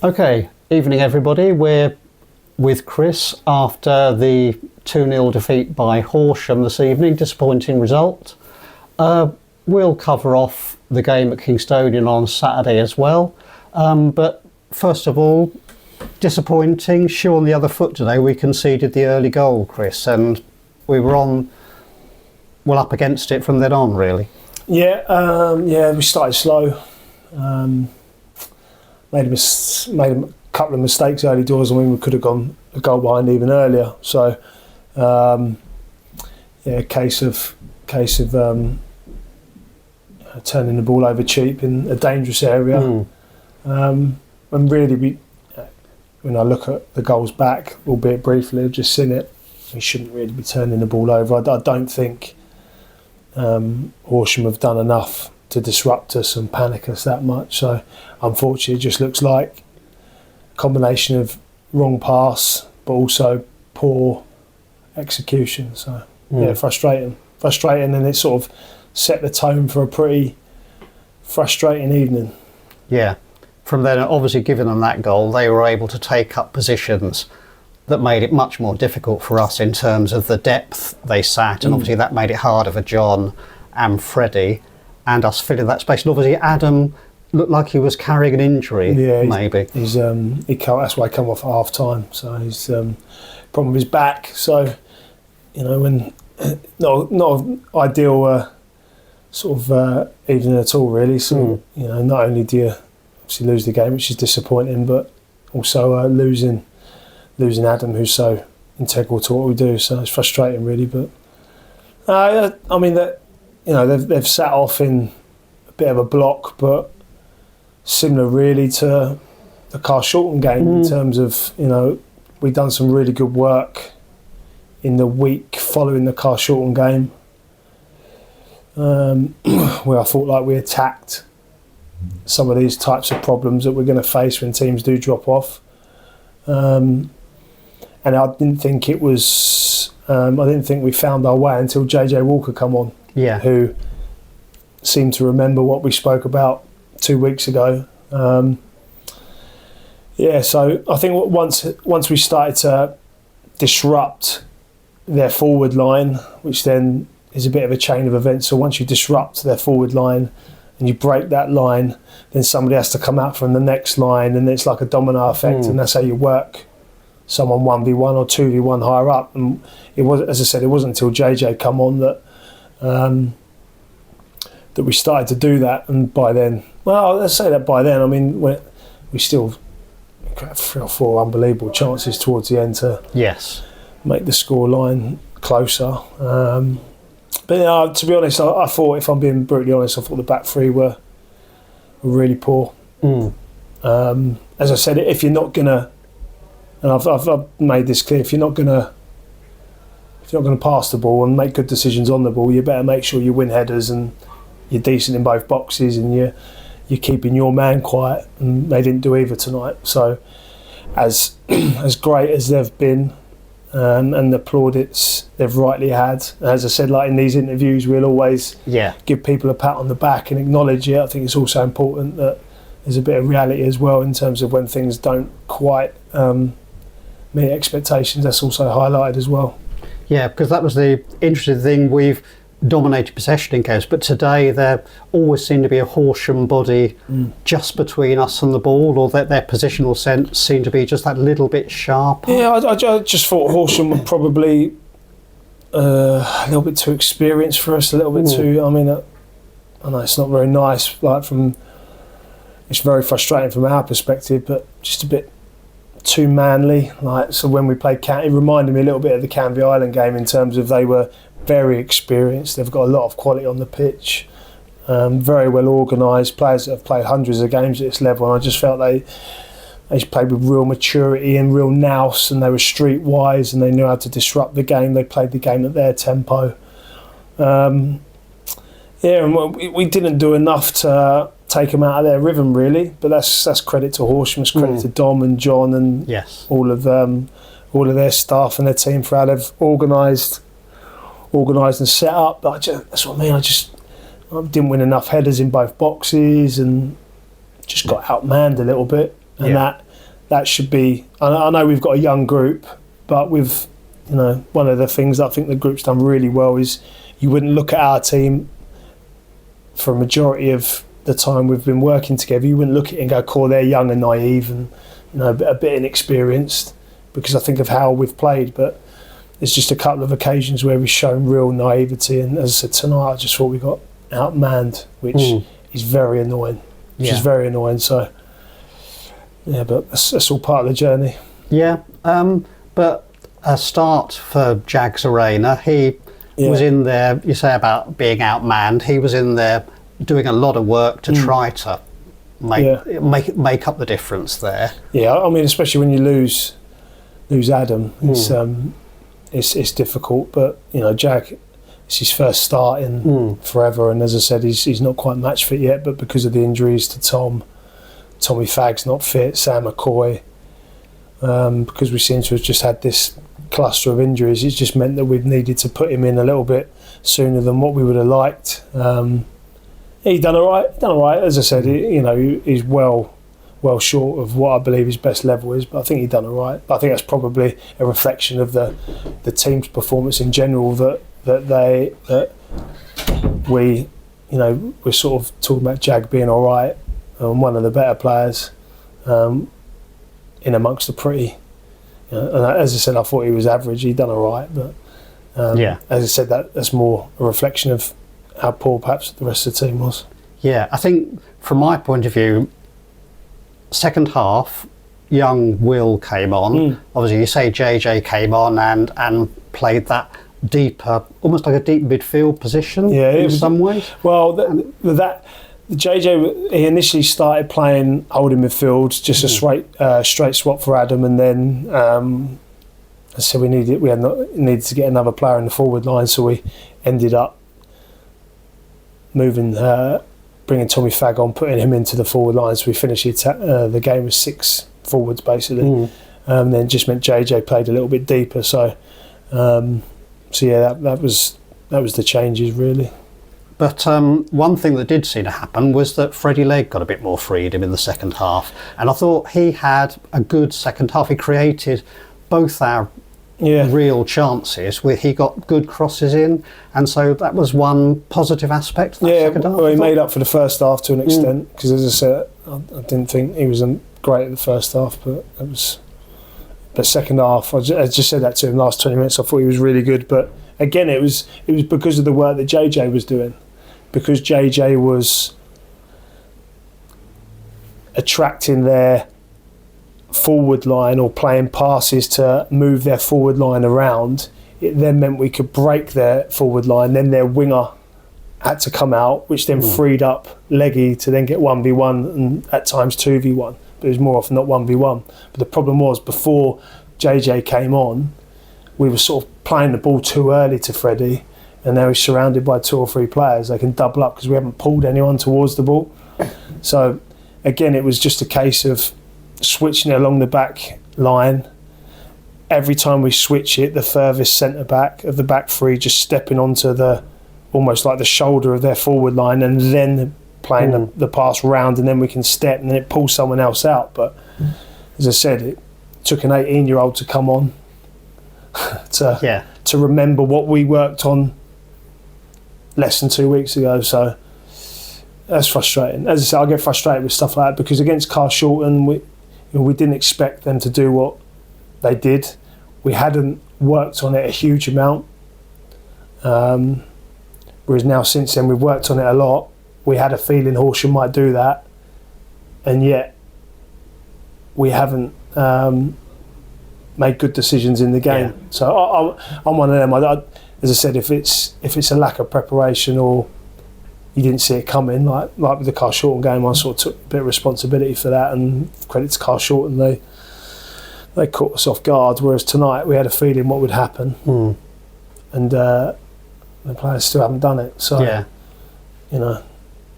Okay, evening everybody. We're with Chris after the 2-0 defeat by Horsham this evening. Disappointing result. We'll cover off the game at Kingstonian on Saturday as well. But first of all, disappointing. Shoe on the other foot today. We conceded the early goal, Chris, and we were up against it from then on, really. Yeah, we started slow. Made a couple of mistakes early doors. I mean, we could have gone a goal behind even earlier. So, case of turning the ball over cheap in a dangerous area. And really, when I look at the goals back, albeit briefly, I've just seen it. We shouldn't really be turning the ball over. I don't think Horsham have done enough to disrupt us and panic us that much. So unfortunately it just looks like a combination of wrong pass but also poor execution. So frustrating, and it sort of set the tone for a pretty frustrating evening. Yeah. From then, obviously given them that goal, they were able to take up positions that made it much more difficult for us in terms of the depth they sat, and obviously that made it harder for John and Freddie and us filling that space. And obviously Adam looked like he was carrying an injury, maybe. He's that's why he come off at half time. So he's problem with his back. So, when not ideal sort of evening at all, really. So not only do you obviously lose the game, which is disappointing, but also losing Adam, who's so integral to what we do. So it's frustrating, really. But I mean that. They've sat off in a bit of a block, but similar really to the Kingstonian game in terms of, we've done some really good work in the week following the Kingstonian game, where I thought like we attacked some of these types of problems that we're going to face when teams do drop off. And I didn't think it was, I didn't think we found our way until 𝑽𝑰𝑬𝑾 come on. Yeah, who seemed to remember what we spoke about 2 weeks ago. So I think once we started to disrupt their forward line, which then is a bit of a chain of events. So once you disrupt their forward line and you break that line, then somebody has to come out from the next line, and it's like a domino effect, and that's how you work someone 1v1 or 2v1 higher up. And it was, as I said, it wasn't until 𝑽𝑰𝑬𝑾 come on that we started to do that. And by then, well, let's say that by then, I mean, we still got 3 or 4 unbelievable chances towards the end to make the score line closer. But to be honest, I thought, if I'm being brutally honest, I thought the back three were really poor. As I said, if you're not gonna, and I've made this clear, if you're not gonna pass the ball and make good decisions on the ball, you better make sure you win headers and you're decent in both boxes and you're keeping your man quiet. And they didn't do either tonight. So as great as they've been, and the plaudits they've rightly had, as I said, like in these interviews, we'll always give people a pat on the back and acknowledge it. I think it's also important that there's a bit of reality as well in terms of when things don't quite meet expectations. That's also highlighted as well. Yeah, because that was the interesting thing. We've dominated possession in games, but today there always seemed to be a Horsham body just between us and the ball, or that their positional sense seemed to be just that little bit sharper. Yeah, I just thought Horsham were probably a little bit too experienced for us, a little bit too. I mean, I know it's not very nice, it's very frustrating from our perspective, but just a bit too manly. So when we played it reminded me a little bit of the Canvey Island game in terms of they were very experienced. They've got a lot of quality on the pitch, very well organised players that have played hundreds of games at this level, and I just felt they played with real maturity and real nous, and they were streetwise and they knew how to disrupt the game. They played the game at their tempo. And we didn't do enough to take them out of their rhythm, really, but that's credit to Horsham, it's credit to Dom and John and all of their staff and their team for how they've organised and set up. But that's what I mean. I didn't win enough headers in both boxes and just got outmanned a little bit, and that that should be. I know we've got a young group, but with, you know, one of the things that I think the group's done really well is you wouldn't look at our team for a majority of the time we've been working together. You wouldn't look at it and go, "Cool, they're young and naive and, you know, a bit inexperienced," because I think of how we've played. But there's just a couple of occasions where we've shown real naivety, and as I said tonight, I just thought we got outmanned, which is very annoying. Which is very annoying. So yeah, but that's all part of the journey. Yeah, but a start for Jags Arena. He was in there. You say about being outmanned. He was in there doing a lot of work to try to make up the difference there. Yeah, I mean, especially when you lose Adam, it's difficult. But you know, Jag, it's his first start in forever, and as I said, he's not quite match fit yet. But because of the injuries to Tommy Fagg's not fit, Sam McCoy, because we seem to have just had this cluster of injuries, it's just meant that we've needed to put him in a little bit sooner than what we would have liked. He done all right. As I said, he's well short of what I believe his best level is, but I think he done all right. I think that's probably a reflection of the team's performance in general, that we're sort of talking about Jag being all right and one of the better players in amongst the pretty. And as I said, I thought he was average. He done all right, but as I said, that's more a reflection of how poor perhaps the rest of the team was. Yeah, I think from my point of view, second half, young Will came on. Obviously, you say JJ came on and played that deeper, almost like a deep midfield position in some ways. Well, that JJ, he initially started playing holding midfield, just a straight swap for Adam, and then so we needed to get another player in the forward line, so we ended up bringing Tommy Fagg on, putting him into the forward line, so we finished the game with 6 forwards basically, and then just meant JJ played a little bit deeper. So that was the changes really. But one thing that did seem to happen was that Freddie Legg got a bit more freedom in the second half, and I thought he had a good second half. He created both our real chances. He got good crosses in, and so that was one positive aspect of that second half. Well, he made up for the first half to an extent, because as I said, I didn't think he was great at the first half, but it was the second half. I just said that to him last 20 minutes. I thought he was really good, but again, it was because of the work that JJ was doing, because JJ was attracting their forward line or playing passes to move their forward line around. It then meant we could break their forward line, then their winger had to come out, which then freed up Leggy to then get 1v1 and at times 2v1, but it was more often not 1v1. But the problem was, before JJ came on, we were sort of playing the ball too early to Freddie, and now he's surrounded by 2 or 3 players. They can double up because we haven't pulled anyone towards the ball. So again, it was just a case of switching it along the back line. Every time we switch it, the furthest centre back of the back 3 just stepping onto almost like the shoulder of their forward line, and then playing the pass round, and then we can step and then it pulls someone else out. But as I said, it took an 18-year-old to come on to remember what we worked on less than 2 weeks ago. So that's frustrating. As I said, I get frustrated with stuff like that, because against Carshalton, we didn't expect them to do what they did. We hadn't worked on it a huge amount. Whereas now, since then, we've worked on it a lot. We had a feeling Horsham might do that, and yet we haven't made good decisions in the game. So I'm one of them. As I said, if it's a lack of preparation or you didn't see it coming, like with the Carshalton game, I sort of took a bit of responsibility for that, and credit to Carshalton, they caught us off guard. Whereas tonight, we had a feeling what would happen, and the players still haven't done it. So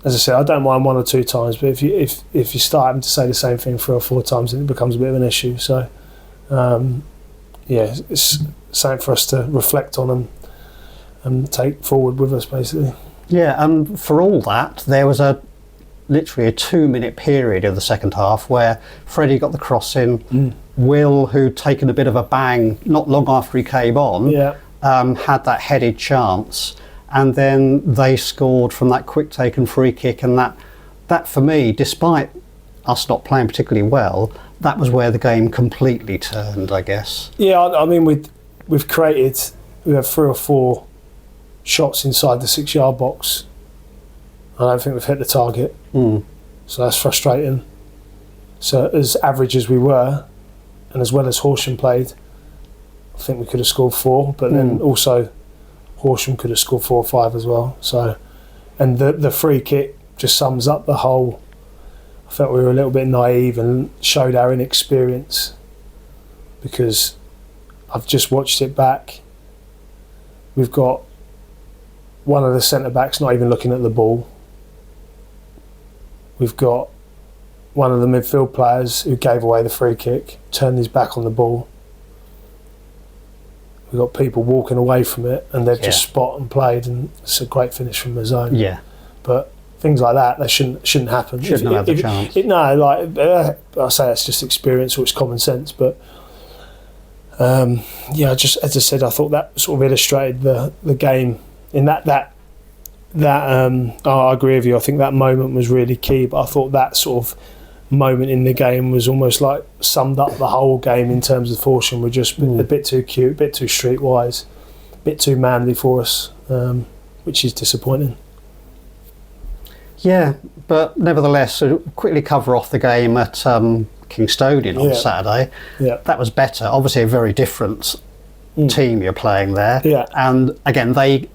as I said, I don't mind 1 or 2 times, but if you start having to say the same thing 3 or 4 times, then it becomes a bit of an issue. So it's something for us to reflect on and take forward with us, basically. Yeah, and for all that, there was a literally a 2-minute period of the second half where Freddie got the cross in. Will, who'd taken a bit of a bang not long after he came on, had that headed chance, and then they scored from that quick taken free kick, and that for me, despite us not playing particularly well, that was where the game completely turned, I guess. Yeah, I mean, we have 3 or 4 shots inside the 6-yard box. I don't think we've hit the target, so that's frustrating. So as average as we were, and as well as Horsham played, I think we could have scored 4, but then also Horsham could have scored 4 or 5 as well. So, and the free kick just sums up the whole. I felt we were a little bit naive and showed our inexperience, because I've just watched it back. We've got one of the centre backs not even looking at the ball. We've got one of the midfield players who gave away the free kick, turned his back on the ball. We've got people walking away from it, and they've just spot and played, and it's a great finish from the zone. Yeah. But things like that shouldn't happen. Shouldn't have the chance. I say it's just experience or it's common sense. But just as I said, I thought that sort of illustrated the game in that. I agree with you. I think that moment was really key. But I thought that sort of moment in the game was almost like summed up the whole game in terms of Horsham. We're just a bit too cute, a bit too streetwise, a bit too manly for us, which is disappointing. Yeah, but nevertheless, to quickly cover off the game at Kingstonian on Saturday. Yeah, that was better. Obviously, a very different team you're playing there. Yeah, and again, they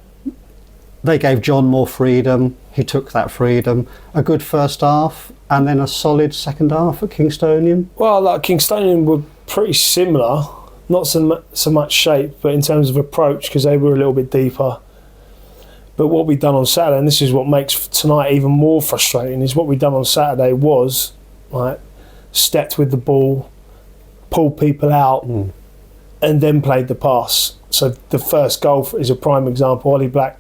gave John more freedom. He took that freedom. A good first half, and then a solid second half at Kingstonian. Well, like Kingstonian were pretty similar, not so much shape, but in terms of approach, because they were a little bit deeper. But what we'd done on Saturday, and this is what makes tonight even more frustrating, is what we'd done on Saturday was like stepped with the ball, pulled people out, and then played the pass. So the first goal is a prime example. Ollie Black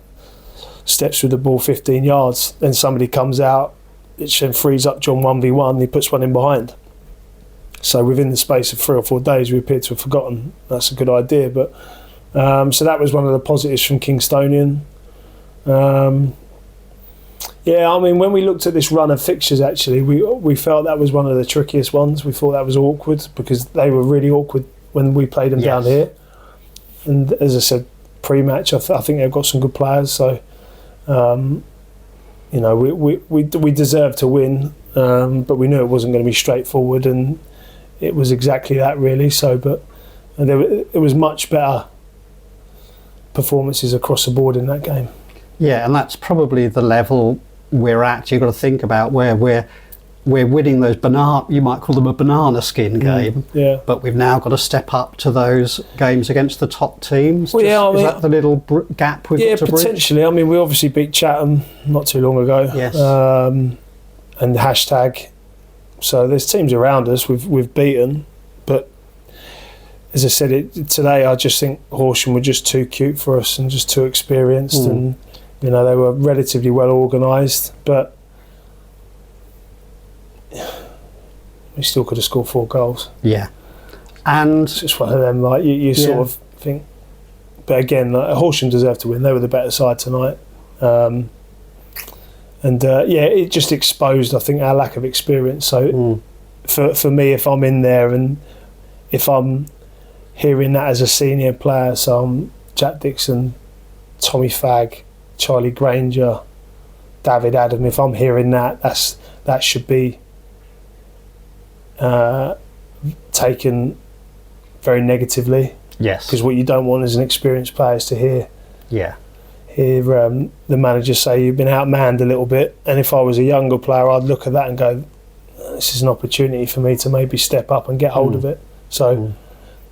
steps with the ball 15 yards, then somebody comes out, it then frees up John 1v1, he puts one in behind. So within the space of 3 or 4 days, we appear to have forgotten that's a good idea. But so that was one of the positives from Kingstonian. I mean, when we looked at this run of fixtures, actually, we felt that was one of the trickiest ones. We thought that was awkward because they were really awkward when we played them down here. And as I said, pre-match, I think they've got some good players. So, we deserved to win, but we knew it wasn't going to be straightforward, and it was exactly that, really. So, it was much better performances across the board in that game. Yeah, and that's probably the level we're at. You've got to think about where we're winning those you might call them a banana skin game. Yeah. But we've now got to step up to those games against the top teams. Well, is that the little gap we've got to bridge? Yeah, potentially. I mean, we obviously beat Chatham not too long ago. Yes. And hashtag. So there's teams around us we've beaten, but as I said today, I just think Horsham were just too cute for us and just too experienced, and they were relatively well organised, but we still could have scored 4 goals. Yeah, and it's just one of them. Like you sort of think, but again, like, Horsham deserved to win. They were the better side tonight, it just exposed, I think, our lack of experience. So for me, if I'm in there and if I'm hearing that as a senior player, so I'm Jack Dixon, Tommy Fagg, Charlie Granger, David Adam, if I'm hearing that should be taken very negatively. Yes. Because what you don't want as an experienced player is to hear the manager say you've been outmanned a little bit, and if I was a younger player, I'd look at that and go, this is an opportunity for me to maybe step up and get hold of it. So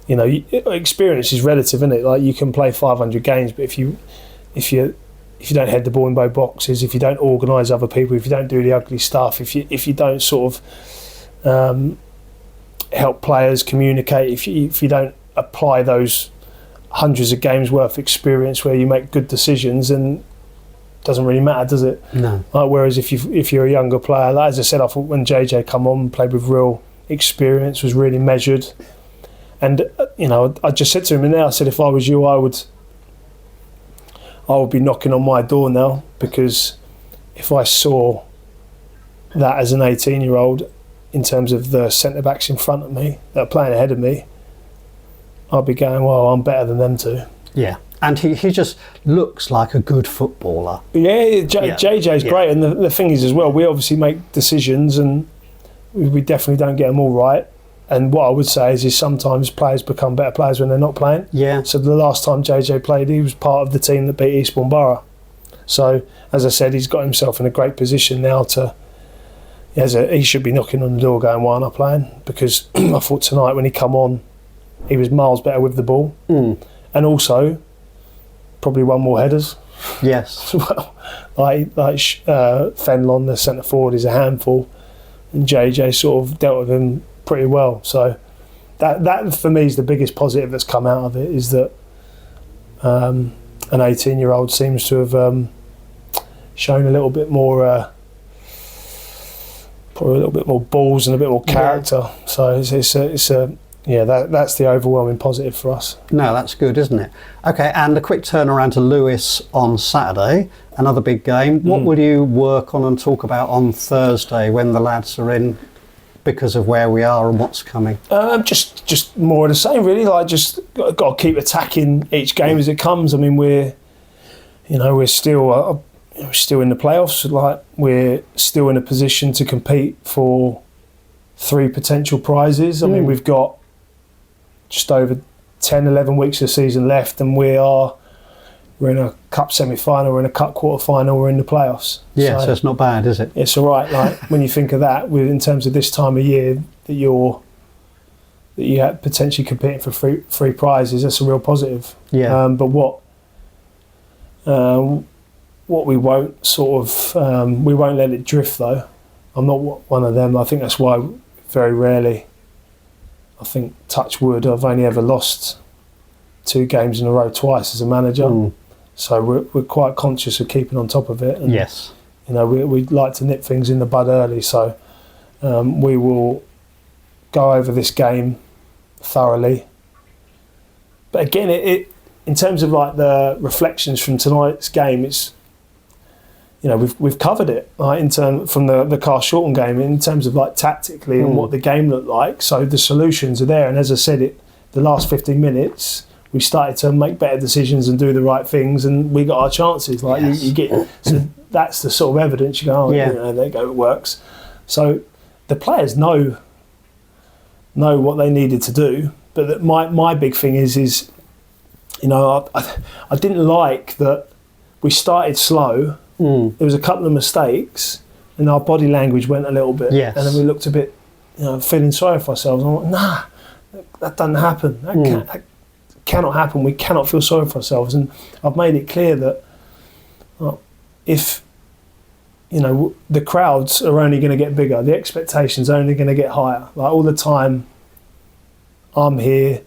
experience is relative, isn't it? Like, you can play 500 games, but if you don't head the ball in both boxes, if you don't organise other people, if you don't do the ugly stuff, if you don't sort of help players communicate, if you don't apply those hundreds of games worth of experience where you make good decisions, and doesn't really matter, does it? No. Whereas if you're a younger player, like, as I said, I thought when JJ come on, played with real experience, was really measured, and I just said to him, and I said, if I was you, I would be knocking on my door now, because if I saw that as an 18-year-old, in terms of the centre backs in front of me that are playing ahead of me, I'd be going, well, I'm better than them two. Yeah. And he just looks like a good footballer. Yeah, JJ's great. And the thing is as well, we obviously make decisions and we definitely don't get them all right. And what I would say is sometimes players become better players when they're not playing. Yeah. So the last time JJ played, he was part of the team that beat Eastbourne Borough. So, as I said, he's got himself in a great position now to... he should be knocking on the door going, why aren't I playing? Because I thought tonight when he come on, he was miles better with the ball. And also... probably won more headers. Yes. Well, Fenlon, the centre forward, is a handful, and JJ sort of dealt with him pretty well. So that for me is the biggest positive that's come out of it, is that an 18-year-old seems to have shown a little bit more, probably a little bit more balls and a bit more character. Yeah. So it's a that's the overwhelming positive for us. No, that's good, isn't it? Okay, and a quick turnaround to Lewes on Saturday, another big game. What will you work on and talk about on Thursday when the lads are in, because of where we are and what's coming? Just more of the same, really. Like, just got to keep attacking each game as it comes. I mean, we're still in the playoffs. Like, we're still in a position to compete for 3 potential prizes. I mean, we've got just over 10, 11 weeks of season left, and we're in a cup semi-final, we're in a cup quarter-final, we're in the playoffs. Yeah, so it's not bad, is it? It's all right. Like, when you think of that, in terms of this time of year, that you're potentially competing for three prizes, that's a real positive. Yeah. But what we won't we won't let it drift, though. I'm not one of them. I think that's why very rarely, I think, touch wood, I've only ever lost 2 games in a row twice as a manager. So we're quite conscious of keeping on top of it. And, yes. We'd like to nip things in the bud early. So we will go over this game thoroughly. But again, it in terms of like the reflections from tonight's game, it's, we've covered it, like, from the Kingstonian game, in terms of like tactically and what the game looked like. So the solutions are there, and as I said, the last 15 minutes we started to make better decisions and do the right things, and we got our chances. Like, yes. you get, so that's the sort of evidence. You go, there you go, it works. So the players know what they needed to do, but my big thing is I didn't like that we started slow. There was a couple of mistakes and our body language went a little bit. Yes. And then we looked a bit, feeling sorry for ourselves. I'm like, nah, that doesn't happen. That cannot happen. We cannot feel sorry for ourselves. And I've made it clear that if, the crowds are only going to get bigger, the expectations are only going to get higher. Like, all the time I'm here,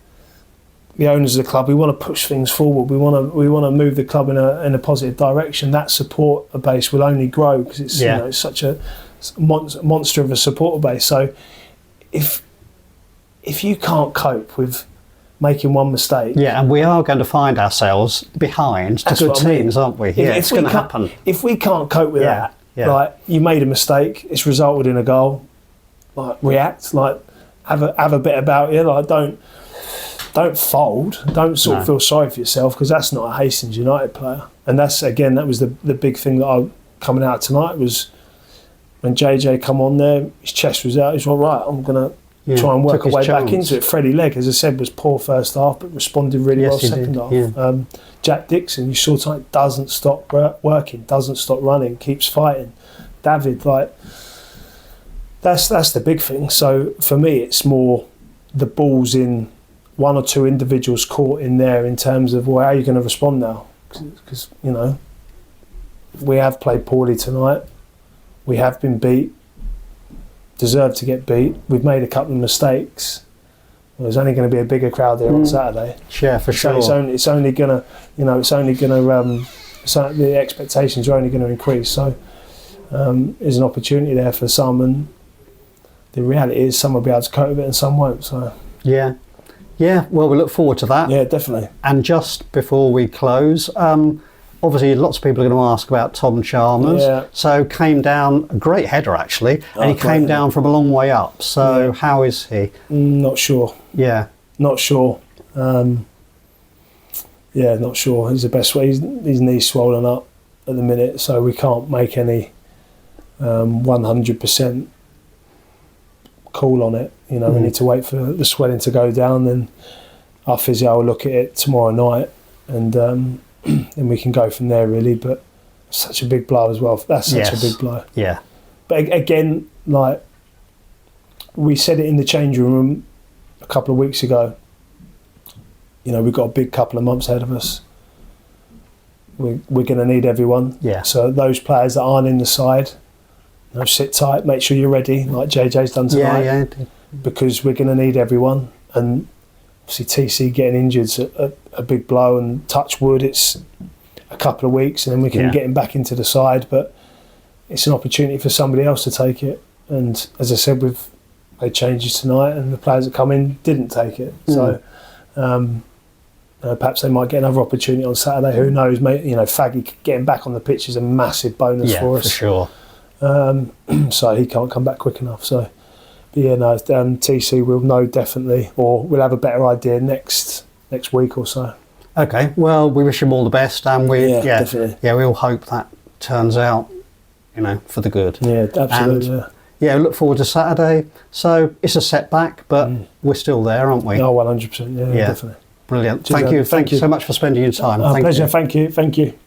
the owners of the club, we want to push things forward. We want to move the club in a positive direction. That supporter base will only grow because it's it's such a monster of a supporter base. So if you can't cope with making one mistake, and we are going to find ourselves behind the good teams, aren't we? It's going to happen. If we can't cope with that, like, you made a mistake, it's resulted in a goal. Like, react, like, have a bit about you. Like, don't fold. Don't feel sorry for yourself, because that's not a Hastings United player. And that was the big thing that coming out tonight, was when JJ come on there, his chest was out. He's all right. I'm gonna try and work our way back into it. Freddie Legg, as I said, was poor first half, but responded really well second half. Yeah. Jack Dixon, you saw tonight, doesn't stop working, doesn't stop running, keeps fighting. David, like, that's the big thing. So for me, it's more the ball's in 1 or 2 individuals caught in there, in terms of, well, how are you going to respond now? Because we have played poorly tonight. We have been beat. Deserved to get beat. We've made a couple of mistakes. Well, there's only going to be a bigger crowd there on Saturday. Yeah, for sure. It's only going to So the expectations are only going to increase. So there's an opportunity there for some, and the reality is some will be able to cope with it and some won't. So yeah. Well, we look forward to that. Yeah, definitely. And just before we close, obviously lots of people are going to ask about Tom Chalmers. Yeah. So came down, a great header actually, and he came down from a long way up. So how is he? Not sure. Yeah. Not sure. Not sure. He's the best way. His knee's swollen up at the minute, so we can't make any 100% call on it. We need to wait for the swelling to go down. Then our physio will look at it tomorrow night, and then we can go from there. Really, but such a big blow as well. That's such a big blow. Yeah. But again, like we said it in the changing room a couple of weeks ago. We've got a big couple of months ahead of us. We're going to need everyone. Yeah. So those players that aren't in the side, sit tight, make sure you're ready, like JJ's done tonight. Yeah. Because we're going to need everyone. And obviously TC getting injured is a big blow, and touch wood, it's a couple of weeks and then we can get him back into the side. But it's an opportunity for somebody else to take it. And as I said, we've made changes tonight, and the players that come in didn't take it. So perhaps they might get another opportunity on Saturday. Who knows? Faggy getting back on the pitch is a massive bonus for us. Yeah, for sure. So he can't come back quick enough. So, TC will know definitely, or we'll have a better idea next week or so. Okay. Well, we wish him all the best, and definitely. Yeah, we all hope that turns out, for the good. Yeah, absolutely. And, we look forward to Saturday. So it's a setback, but we're still there, aren't we? Oh, 100%. Yeah, definitely. Brilliant. Cheers, Thank you so much for spending your time. Pleasure. Thank you.